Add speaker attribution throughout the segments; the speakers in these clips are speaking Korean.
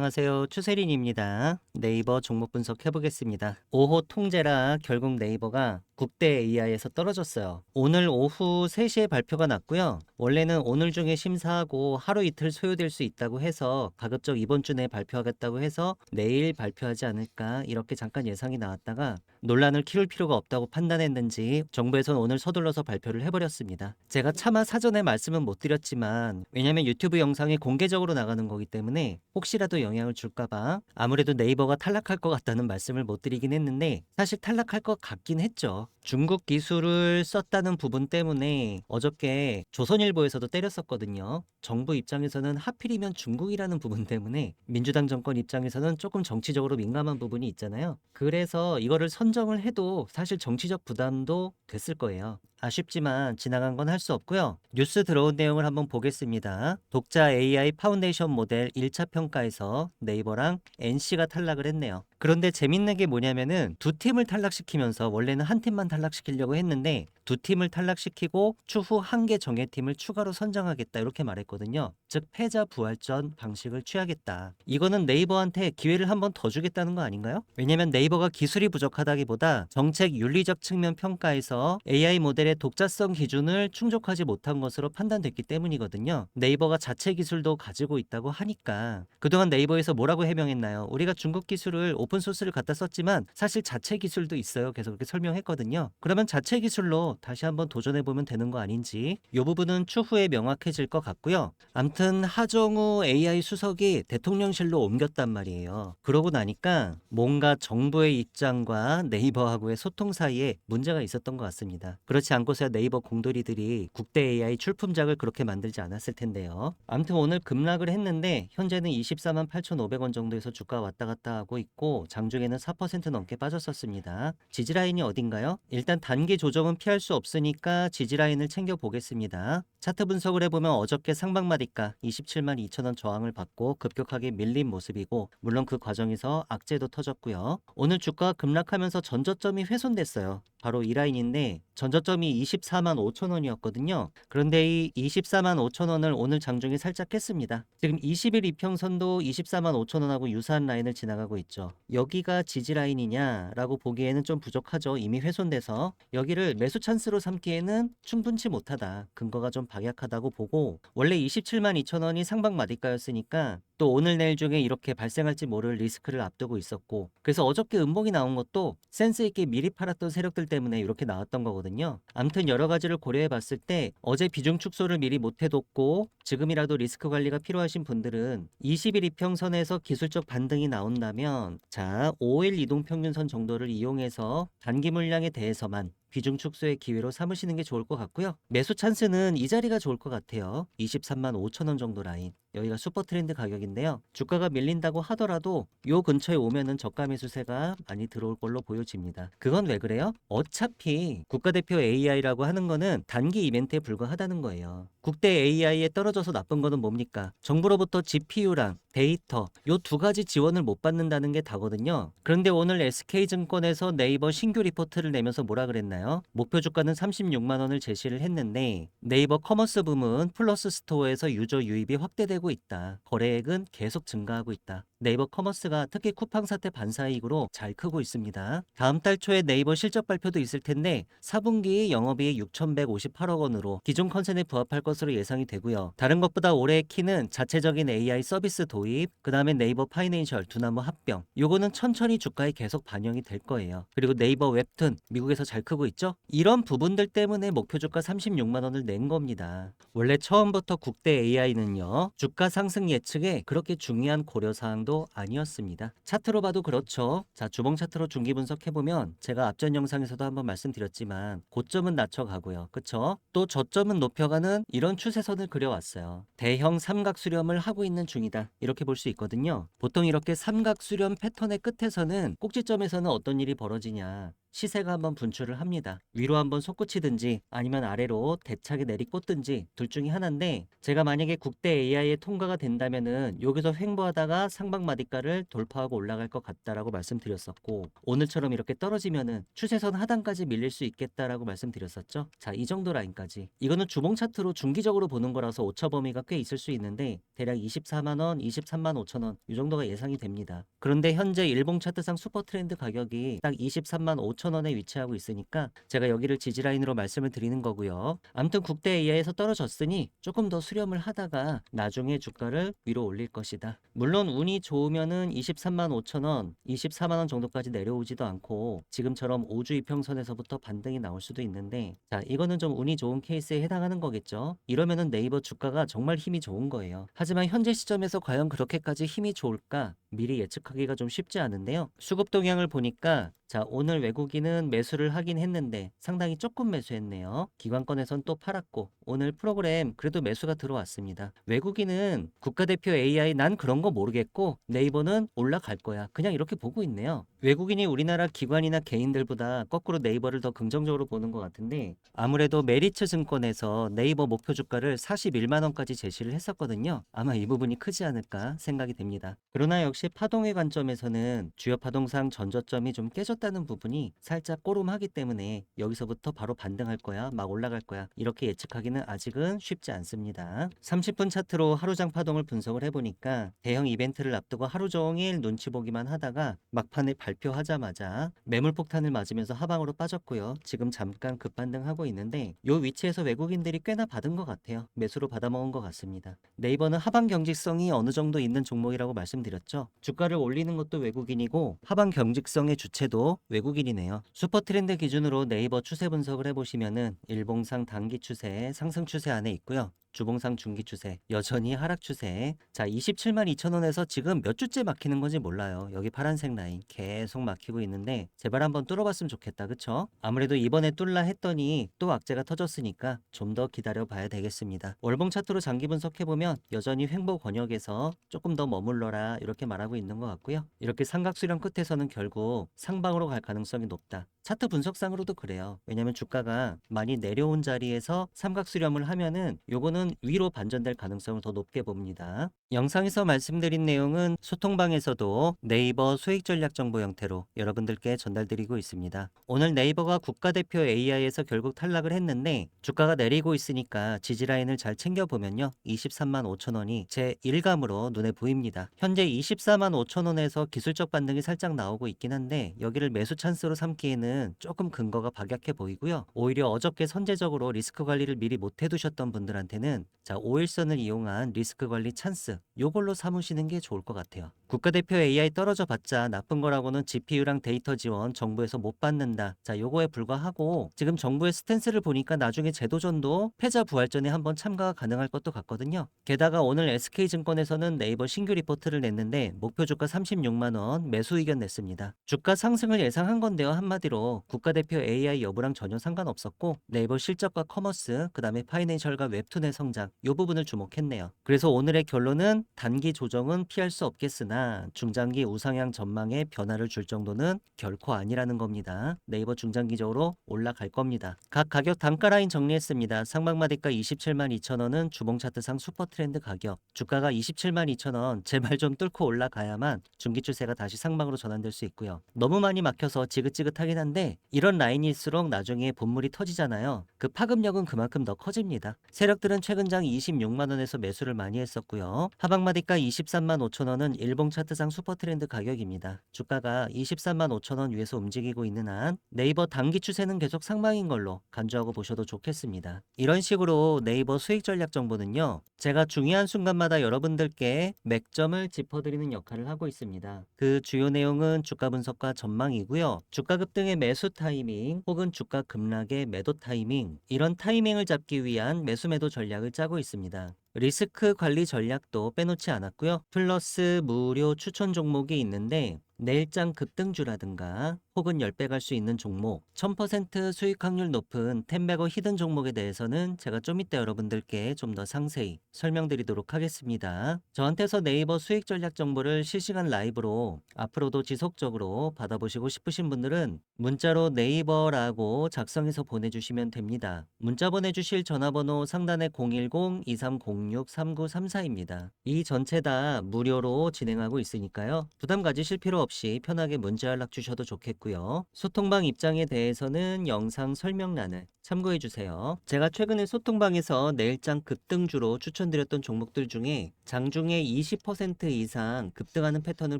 Speaker 1: 안녕하세요. 추세린입니다. 네이버 종목 분석 해보겠습니다. 5호 통제라 결국 네이버가 국대 AI에서 떨어졌어요. 오늘 오후 3시에 발표가 났고요. 원래는 오늘 중에 심사하고 하루 이틀 소요될 수 있다고 해서 가급적 이번 주 내에 발표하겠다고 해서 내일 발표하지 않을까 이렇게 잠깐 예상이 나왔다가 논란을 키울 필요가 없다고 판단했는지 정부에서는 오늘 서둘러서 발표를 해버렸습니다. 제가 차마 사전에 말씀은 못 드렸지만 왜냐면 유튜브 영상이 공개적으로 나가는 거기 때문에 혹시라도 영향을 줄까봐 아무래도 네이버가 탈락할 것 같다는 말씀을 못 드리긴 했는데 사실 탈락할 것 같긴 했죠. 중국 기술을 썼다는 부분 때문에 어저께 조선일보에서도 때렸었거든요. 정부 입장에서는 하필이면 중국이라는 부분 때문에 민주당 정권 입장에서는 조금 정치적으로 민감한 부분이 있잖아요. 그래서 이거를 선정을 해도 사실 정치적 부담도 됐을 거예요. 아쉽지만 지나간 건 할 수 없고요. 뉴스 들어온 내용을 한번 보겠습니다. 독자 AI 파운데이션 모델 1차 평가에서 네이버랑 NC가 탈락을 했네요. 그런데 재밌는 게 뭐냐면은 두 팀을 탈락시키면서 원래는 한 팀만 탈락시키려고 했는데 두 팀을 탈락시키고 추후 한 개 정예팀을 추가로 선정하겠다 이렇게 말했거든요. 즉 패자 부활전 방식을 취하겠다. 이거는 네이버한테 기회를 한 번 더 주겠다는 거 아닌가요? 왜냐면 네이버가 기술이 부족하다기보다 정책 윤리적 측면 평가에서 AI 모델의 독자성 기준을 충족하지 못한 것으로 판단됐기 때문이거든요. 네이버가 자체 기술도 가지고 있다고 하니까 그동안 네이버에서 뭐라고 해명했나요? 우리가 중국 기술을 오픈소스를 갖다 썼지만 사실 자체 기술도 있어요. 계속 그렇게 설명했거든요. 그러면 자체 기술로 다시 한번 도전해보면 되는 거 아닌지 이 부분은 추후에 명확해질 것 같고요. 암튼 하정우 AI 수석이 대통령실로 옮겼단 말이에요. 그러고 나니까 뭔가 정부의 입장과 네이버하고의 소통 사이에 문제가 있었던 것 같습니다. 그렇지 않고서야 네이버 공돌이들이 국대 AI 출품작을 그렇게 만들지 않았을 텐데요. 암튼 오늘 급락을 했는데 현재는 24만 8,500원 정도에서 주가 왔다 갔다 하고 있고 장중에는 4% 넘게 빠졌었습니다. 지지라인이 어딘가요? 일단 단기 조정은 피할 수 없으니까 지지라인을 챙겨보겠습니다. 차트 분석을 해보면 어저께 상방마디가 27만 2천원 저항을 받고 급격하게 밀린 모습이고 물론 그 과정에서 악재도 터졌고요. 오늘 주가가 급락하면서 전저점이 훼손됐어요. 바로 이 라인인데 전저점이 24만 5천 원이었거든요. 그런데 이 24만 5천 원을 오늘 장중에 살짝 깼습니다. 지금 20일 이평선도 24만 5천 원하고 유사한 라인을 지나가고 있죠. 여기가 지지 라인이냐라고 보기에는 좀 부족하죠. 이미 훼손돼서 여기를 매수 찬스로 삼기에는 충분치 못하다. 근거가 좀 박약하다고 보고 원래 27만 2천 원이 상방 마디가였으니까 또 오늘 내일 중에 이렇게 발생할지 모를 리스크를 앞두고 있었고 그래서 어저께 음봉이 나온 것도 센스 있게 미리 팔았던 세력들 때문에 이렇게 나왔던 거거든요. 아무튼 여러 가지를 고려해 봤을 때 어제 비중 축소를 미리 못 해뒀고 지금이라도 리스크 관리가 필요하신 분들은 20일 이평선에서 기술적 반등이 나온다면 자 5일 이동평균선 정도를 이용해서 단기 물량에 대해서만 비중 축소의 기회로 삼으시는 게 좋을 것 같고요. 매수 찬스는 이 자리가 좋을 것 같아요. 23만 5천 원 정도 라인. 여기가 슈퍼 트렌드 가격인데요. 주가가 밀린다고 하더라도 요 근처에 오면은 저가 매수세가 많이 들어올 걸로 보여집니다. 그건 왜 그래요? 어차피 국가대표 AI라고 하는 거는 단기 이벤트에 불과하다는 거예요. 국대 AI에 떨어져서 나쁜 거는 뭡니까? 정부로부터 GPU랑 데이터 요 두 가지 지원을 못 받는다는 게 다거든요. 그런데 오늘 SK증권에서 네이버 신규 리포트를 내면서 뭐라 그랬나요? 목표 주가는 36만 원을 제시를 했는데 네이버 커머스 부문 플러스 스토어에서 유저 유입이 확대되고 있다. 거래액은 계속 증가하고 있다. 네이버 커머스가 특히 쿠팡 사태 반사이익으로 잘 크고 있습니다. 다음 달 초에 네이버 실적 발표도 있을 텐데 4분기 영업이익 6,158억 원으로 기존 컨센에 부합할 것으로 예상이 되고요. 다른 것보다 올해의 키는 자체적인 AI 서비스 도입, 그 다음에 네이버 파이낸셜 두나무 합병. 요거는 천천히 주가에 계속 반영이 될 거예요. 그리고 네이버 웹툰 미국에서 잘 크고 있죠? 이런 부분들 때문에 목표 주가 36만 원을 낸 겁니다. 원래 처음부터 국대 AI는요. 주가 상승 예측에 그렇게 중요한 고려사항도 아니었습니다. 차트로 봐도 그렇죠. 자, 주봉 차트로 중기 분석해보면 제가 앞전 영상에서도 한번 말씀드렸지만 고점은 낮춰가고요. 그쵸? 또 저점은 높여가는 이런 추세선을 그려왔어요. 대형 삼각 수렴을 하고 있는 중이다. 이렇게 볼 수 있거든요. 보통 이렇게 삼각 수렴 패턴의 끝에서는 꼭지점에서는 어떤 일이 벌어지냐. 시세가 한번 분출을 합니다. 위로 한번 솟구치든지 아니면 아래로 대차게 내리꽂든지 둘 중에 하나인데, 제가 만약에 국대 AI에 통과가 된다면은 여기서 횡보하다가 상방마디가를 돌파하고 올라갈 것 같다라고 말씀드렸었고, 오늘처럼 이렇게 떨어지면은 추세선 하단까지 밀릴 수 있겠다라고 말씀드렸었죠. 자, 이 정도 라인까지. 이거는 주봉 차트로 중기적으로 보는 거라서 오차 범위가 꽤 있을 수 있는데, 대략 24만 원, 23만 5천 원 이 정도가 예상이 됩니다. 그런데 현재 일봉 차트상 슈퍼 트렌드 가격이 딱 23만 5천 원에 위치하고 있으니까 제가 여기를 지지라인으로 말씀을 드리는 거고요. 아무튼 국대 AI에서 떨어졌으니 조금 더 수렴을 하다가 나중에 주가를 위로 올릴 것이다. 물론 운이 좋으면은 23만 5천 원, 24만 원 정도까지 내려오지도 않고 지금처럼 5주 이평선에서부터 반등이 나올 수도 있는데, 자, 이거는 좀 운이 좋은 케이스에 해당하는 거겠죠. 이러면은 네이버 주가가 정말 힘이 좋은 거예요. 하지만 현재 시점에서 과연 그렇게까지 힘이 좋을까? 미리 예측하기가 좀 쉽지 않은데요. 수급 동향을 보니까, 자, 오늘 외국인은 매수를 하긴 했는데 상당히 조금 매수했네요. 기관권에선 또 팔았고, 오늘 프로그램 그래도 매수가 들어왔습니다. 외국인은 국가대표 AI 난 그런 거 모르겠고 네이버는 올라갈 거야, 그냥 이렇게 보고 있네요. 외국인이 우리나라 기관이나 개인들보다 거꾸로 네이버를 더 긍정적으로 보는 것 같은데, 아무래도 메리츠 증권에서 네이버 목표 주가를 41만 원까지 제시를 했었거든요. 아마 이 부분이 크지 않을까 생각이 됩니다. 그러나 역시 파동의 관점에서는 주요 파동상 전저점이 좀 깨졌다는 부분이 살짝 꼬름하기 때문에 여기서부터 바로 반등할 거야, 막 올라갈 거야, 이렇게 예측하기는 아직은 쉽지 않습니다. 30분 차트로 하루장 파동을 분석을 해보니까 대형 이벤트를 앞두고 하루 종일 눈치 보기만 하다가 막판에 발표하자마자 매물 폭탄을 맞으면서 하방으로 빠졌고요. 지금 잠깐 급반등하고 있는데 이 위치에서 외국인들이 꽤나 받은 것 같아요. 매수로 받아먹은 것 같습니다. 네이버는 하방 경직성이 어느 정도 있는 종목이라고 말씀드렸죠. 주가를 올리는 것도 외국인이고 하방 경직성의 주체도 외국인이네요. 슈퍼 트렌드 기준으로 네이버 추세 분석을 해보시면은 일봉상 단기 추세, 상승 추세 안에 있고요. 주봉상 중기 추세, 여전히 하락 추세. 자, 27만 2천 원에서 지금 몇 주째 막히는 건지 몰라요. 여기 파란색 라인 계속 막히고 있는데 제발 한번 뚫어봤으면 좋겠다, 그쵸? 아무래도 이번에 뚫라 했더니 또 악재가 터졌으니까 좀 더 기다려 봐야 되겠습니다. 월봉 차트로 장기 분석해보면 여전히 횡보 권역에서 조금 더 머물러라 이렇게 말하고 있는 것 같고요. 이렇게 삼각 수렴 끝에서는 결국 상방으로 갈 가능성이 높다. 차트 분석상으로도 그래요. 왜냐면 주가가 많이 내려온 자리에서 삼각 수렴을 하면은 요거는 위로 반전될 가능성을 더 높게 봅니다. 영상에서 말씀드린 내용은 소통방에서도 네이버 수익 전략 정보 형태로 여러분들께 전달드리고 있습니다. 오늘 네이버가 국가대표 AI에서 결국 탈락을 했는데 주가가 내리고 있으니까 지지라인을 잘 챙겨보면요. 23만 5천 원이 제 1감으로 눈에 보입니다. 현재 24만 5천 원에서 기술적 반등이 살짝 나오고 있긴 한데 여기를 매수 찬스로 삼기에는 조금 근거가 박약해 보이고요. 오히려 어저께 선제적으로 리스크 관리를 미리 못 해두셨던 분들한테는 자, 5일선을 이용한 리스크 관리 찬스 요걸로 삼으시는 게 좋을 것 같아요. 국가대표 AI 떨어져 봤자 나쁜 거라고는 GPU랑 데이터 지원 정부에서 못 받는다. 자, 요거에 불과하고 지금 정부의 스탠스를 보니까 나중에 재도전도 패자 부활전에 한번 참가가 가능할 것도 같거든요. 게다가 오늘 SK증권에서는 네이버 신규 리포트를 냈는데 목표 주가 36만 원 매수 의견 냈습니다. 주가 상승을 예상한 건데요. 한마디로 국가대표 AI 여부랑 전혀 상관없었고 네이버 실적과 커머스, 그 다음에 파이낸셜과 웹툰의 성장 요 부분을 주목했네요. 그래서 오늘의 결론은 단기 조정은 피할 수 없겠으나 중장기 우상향 전망에 변화를 줄 정도는 결코 아니라는 겁니다. 네이버 중장기적으로 올라갈 겁니다. 각 가격 단가 라인 정리했습니다. 상방마디가 27만 2천 원은 주봉 차트상 슈퍼 트렌드 가격, 주가가 27만 2천 원 제발 좀 뚫고 올라가야만 중기 추세가 다시 상방으로 전환될 수 있고요. 너무 많이 막혀서 지긋지긋하긴 한데 이런 라인일수록 나중에 본물이 터지잖아요. 그 파급력은 그만큼 더 커집니다. 세력들은 최근장 26만 원에서 매수를 많이 했었고요. 하방마디가 23만 5천 원은 일봉 차트상 슈퍼 트렌드 가격입니다. 주가가 23만 5천 원 위에서 움직이고 있는 한 네이버 단기 추세는 계속 상방인 걸로 간주하고 보셔도 좋겠습니다. 이런 식으로 네이버 수익 전략 정보는요. 제가 중요한 순간마다 여러분들께 맥점을 짚어드리는 역할을 하고 있습니다. 그 주요 내용은 주가 분석과 전망이고요. 주가 급등의 매수 타이밍 혹은 주가 급락의 매도 타이밍, 이런 타이밍을 잡기 위한 매수 매도 전략을 짜고 있습니다. 리스크 관리 전략도 빼놓지 않았고요. 플러스 무료 추천 종목이 있는데 내일장 급등주라든가 혹은 10배 갈 수 있는 종목, 1000% 수익 확률 높은 텐베거 히든 종목에 대해서는 제가 좀 이따 여러분들께 좀 더 상세히 설명드리도록 하겠습니다. 저한테서 네이버 수익 전략 정보를 실시간 라이브로 앞으로도 지속적으로 받아보시고 싶으신 분들은 문자로 네이버라고 작성해서 보내주시면 됩니다. 문자 보내주실 전화번호 상단에 010-2306-3934입니다. 이 전체 다 무료로 진행하고 있으니까요. 부담 가지실 필요 없이 편하게 문자 연락 주셔도 좋겠고요. 소통방 입장에 대해서는 영상 설명란을 참고해주세요. 제가 최근에 소통방에서 내일장 급등주로 추천드렸던 종목들 중에 장중에 20% 이상 급등하는 패턴을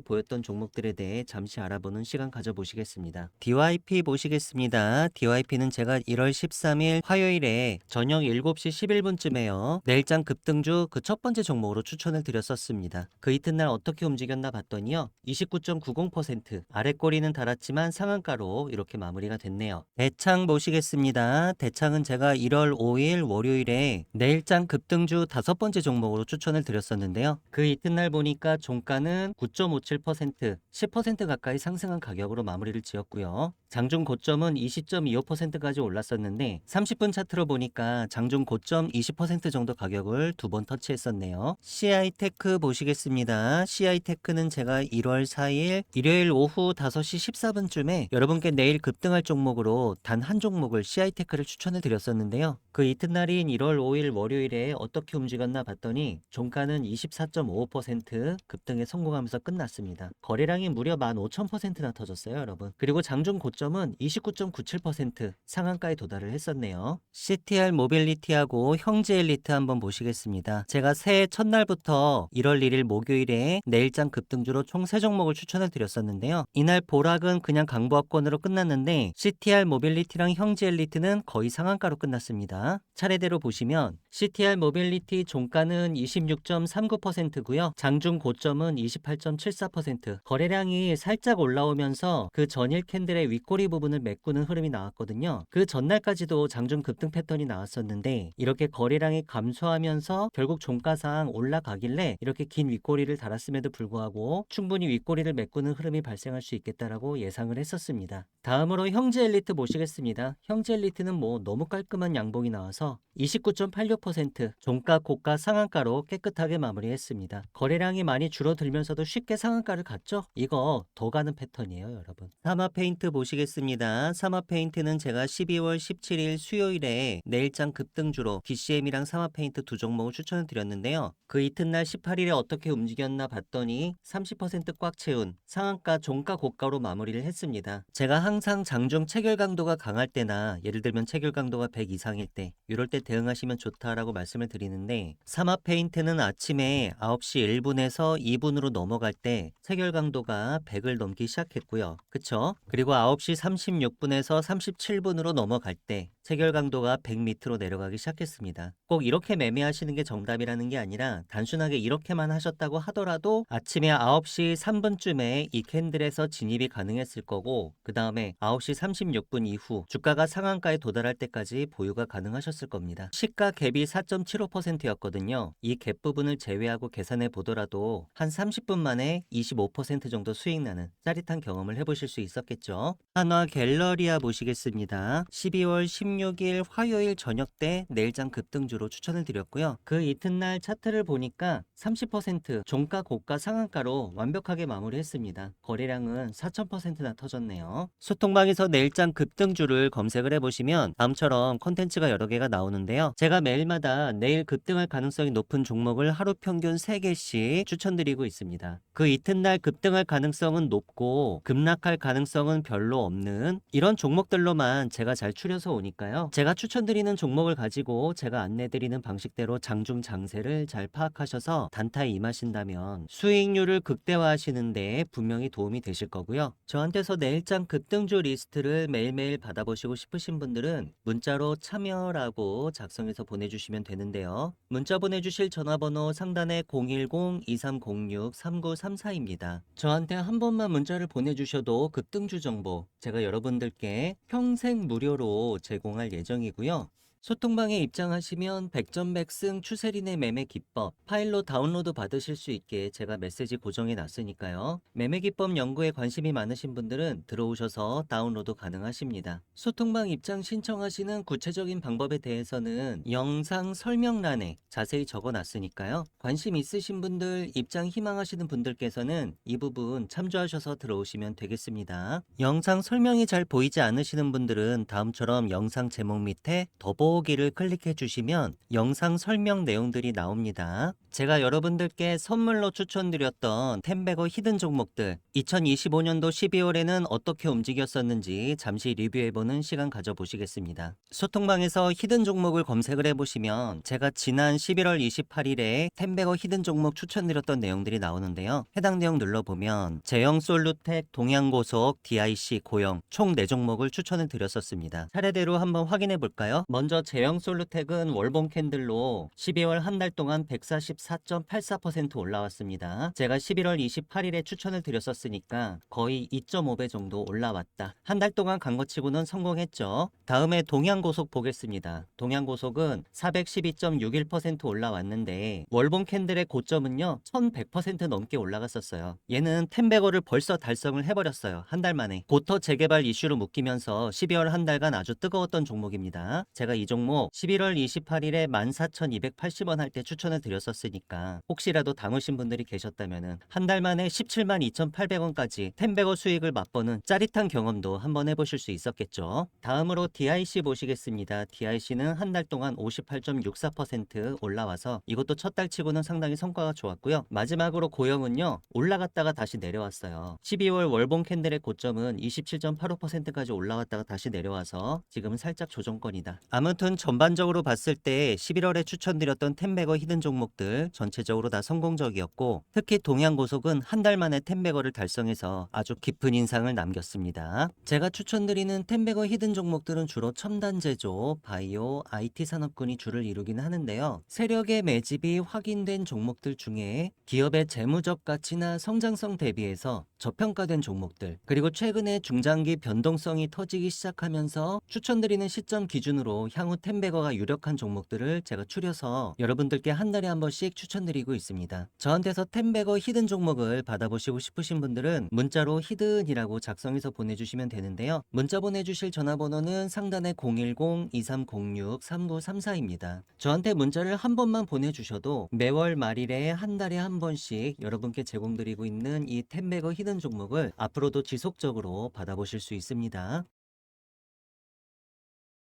Speaker 1: 보였던 종목들에 대해 잠시 알아보는 시간 가져보시겠습니다. DYP 보시겠습니다. DYP는 제가 1월 13일 화요일에 저녁 7시 11분쯤에요. 내일장 급등주 그 첫 번째 종목으로 추천을 드렸었습니다. 그 이튿날 어떻게 움직였나 봤더니요. 29.90% 아래 꼬리는 달았지만 상한가로 이렇게 마무리가 됐네요. 대창 보시겠습니다. 대창은 제가 1월 5일 월요일에 내일장 급등주 5번째 종목으로 추천을 드렸었는데요. 그 이튿날 보니까 종가는 9.57%, 10% 가까이 상승한 가격으로 마무리를 지었고요. 장중 고점은 20.25%까지 올랐었는데 30분 차트로 보니까 장중 고점 20% 정도 가격을 두 번 터치했었네요. CI테크 보시겠습니다. CI테크는 제가 1월 4일 일요일 오후 5시 14분쯤에 여러분께 내일 급등할 종목으로 단 한 종목을 CI테크를 추천을 드렸었는데요. 그 이튿날인 1월 5일 월요일에 어떻게 움직였나 봤더니 종가는 24.55% 급등에 성공하면서 끝났습니다. 거래량이 무려 15,000%나 터졌어요, 여러분. 그리고 장중 고점은 29.97% 상한가에 도달을 했었네요. CTR 모빌리티하고 형제 엘리트 한번 보시겠습니다. 제가 새해 첫날부터 1월 1일 목요일에 내일장 급등주로 총 3종목을 추천을 드렸었는데요. 이날 보락은 그냥 강보합권으로 끝났는데 CTR 모빌리티랑 형제 엘리트는 거의 상한가로 끝났습니다. 차례대로 보시면 CTR 모빌리티 종가는 26.39%고요. 장중 고점은 28.74%. 거래량이 살짝 올라오면서 그 전일 캔들의 윗꼬리 부분을 메꾸는 흐름이 나왔거든요. 그 전날까지도 장중 급등 패턴이 나왔었는데 이렇게 거래량이 감소하면서 결국 종가상 올라가길래 이렇게 긴 윗꼬리를 달았음에도 불구하고 충분히 윗꼬리를 메꾸는 흐름이 발생할 수 있겠다라고 예상을 했었습니다. 다음으로 형제 엘리트 모시겠습니다. 형제 엘리트는 뭐 너무 깔끔한 양봉이 나와서 29.86% 종가 고가 상한가로 깨끗하게 마무리했습니다. 거래량이 많이 줄어들면서도 쉽게 상한가를 갔죠? 이거 더 가는 패턴이에요, 여러분. 사마페인트 보시겠습니다. 사마페인트는 제가 12월 17일 수요일에 내일장 급등주로 DCM이랑 사마페인트 두 종목을 추천을 드렸는데요. 그 이튿날 18일에 어떻게 움직였나 봤더니 30%꽉 채운 상한가 종가 고가로 마무리를 했습니다. 제가 항상 장중 체결 강도가 강할 때나 예를 들면 체결 강도가 100 이상일 때 이럴 때 대응하시면 좋다라고 말씀을 드리는데 사마페인트는 아침에 9시 1분에서 2분으로 넘어갈 때 체결 강도가 100을 넘기 시작했고요. 그쵸? 그리고 9시 36분에서 37분으로 넘어갈 때 체결 강도가 100 밑으로 내려가기 시작했습니다. 꼭 이렇게 매매하시는 게 정답이라는 게 아니라 단순하게 이렇게만 하셨다고 하더라도 아침에 9시 3분쯤에 이 캔들에서 진입이 가능했을 거고 그 다음에 9시 36분 이후 주가가 상한가에 도달할 때까지 보유가 가능하셨을 겁니다. 시가 갭이 4.75%였거든요. 이 갭 부분을 제외하고 계산해 보더라도 한 30분 만에 25% 정도 수익 나는 짜릿한 경험을 해보실 수 있었겠죠. 한화 갤러리아 보시겠습니다. 12월 16일 화요일 저녁 때 내일장 급등주로 추천을 드렸고요. 그 이튿날 차트를 보니까 30% 종가 고가 상한가로 완벽하게 마무리했습니다. 거래량은 4000%나 터졌네요. 소통방에서 내일장 급등주를 검색을 해보시면 다음처럼 콘텐츠가 여러 개가 나오는데요. 제가 매일마다 내일 급등할 가능성이 높은 종목을 하루 평균 3개씩 추천드리고 있습니다. 그 이튿날 급등할 가능성은 높고 급락할 가능성은 별로 없는 이런 종목들로만 제가 잘 추려서 오니까요. 제가 추천드리는 종목을 가지고 제가 안내드리는 방식대로 장중 장세를 잘 파악하셔서 단타에 임하신다면 수익률을 극대화하시는데 분명히 도움이 되실 거고요. 저한테서 내일장 급등주 리스트를 매일매일 받아보시고 싶으신 분들은 문자로 참여라고 작성해서 보내주시면 되는데요. 문자 보내주실 전화번호 상단에 010-2306-3934입니다. 저한테 한 번만 문자를 보내주셔도 급등주 정보 제가 여러분들께 평생 무료로 제공할 예정이고요. 소통방에 입장하시면 백전백승 추세린의 매매 기법 파일로 다운로드 받으실 수 있게 제가 메시지 고정해 놨으니까요. 매매 기법 연구에 관심이 많으신 분들은 들어오셔서 다운로드 가능하십니다. 소통방 입장 신청하시는 구체적인 방법에 대해서는 영상 설명란에 자세히 적어 놨으니까요. 관심 있으신 분들, 입장 희망하시는 분들께서는 이 부분 참조하셔서 들어오시면 되겠습니다. 영상 설명이 잘 보이지 않으시는 분들은 다음처럼 영상 제목 밑에 더보기를 클릭해 주시면 영상 설명 내용들이 나옵니다. 제가 여러분들께 선물로 추천드렸던 템베거 히든 종목들 2025년도 12월에는 어떻게 움직였었는지 잠시 리뷰해보는 시간 가져보시겠습니다. 소통방에서 히든 종목을 검색을 해보시면 제가 지난 11월 28일에 템베거 히든 종목 추천드렸던 내용들이 나오는데요. 해당 내용 눌러보면 제형 솔루텍, 동양고속, DIC, 고형 총 4종목을 추천을 드렸었습니다. 차례대로 한번 확인해 볼까요? 먼저 제형 솔루텍은 월봉 캔들로 12월 한 달 동안 144.84% 올라왔습니다. 제가 11월 28일에 추천을 드렸었으니까 거의 2.5배 정도 올라왔다. 한 달 동안 간 것 치고는 성공했죠. 다음에 동양고속 보겠습니다. 동양고속은 412.61% 올라왔는데 월봉 캔들의 고점은요 1100% 넘게 올라갔었어요. 얘는 템베거를 벌써 달성을 해버렸어요. 한 달 만에. 고터 재개발 이슈로 묶이면서 12월 한 달간 아주 뜨거웠던 종목입니다. 제가 이 종목 11월 28일에 14,280원 할 때 추천을 드렸었으니까 혹시라도 담으신 분들이 계셨다면 한 달 만에 17만 2,800원까지 템베거 수익을 맛보는 짜릿한 경험도 한번 해보실 수 있었겠죠. 다음으로 DIC 보시겠습니다. DIC는 한 달 동안 58.64% 올라와서 이것도 첫 달 치고는 상당히 성과가 좋았고요. 마지막으로 고형은요 올라갔다가 다시 내려왔어요. 12월 월봉 캔들의 고점은 27.85%까지 올라갔다가 다시 내려와서 지금은 살짝 조정권이다. 아무튼 전반적으로 봤을 때 11월에 추천드렸던 템베거 히든 종목들 전체적으로 다 성공적이었고 특히 동양고속은 한 달 만에 템베거를 달성해서 아주 깊은 인상을 남겼습니다. 제가 추천드리는 템베거 히든 종목들은 주로 첨단 제조, 바이오, IT 산업군이 주를 이루긴 하는데요. 세력의 매집이 확인된 종목들 중에 기업의 재무적 가치나 성장성 대비해서 저평가된 종목들 그리고 최근에 중장기 변동성이 터지기 시작하면서 추천드리는 시점 기준으로 향후 템베거가 유력한 종목들을 제가 추려서 여러분들께 한 달에 한 번씩 추천드리고 있습니다. 저한테서 템베거 히든 종목을 받아보시고 싶으신 분들은 문자로 히든이라고 작성해서 보내주시면 되는데요. 문자 보내주실 전화번호는 상단에 010-2306-3934입니다. 저한테 문자를 한 번만 보내주셔도 매월 말일에 한 달에 한 번씩 여러분께 제공드리고 있는 이 템베거 히든 종목을 앞으로도 지속적으로 받아보실 수 있습니다.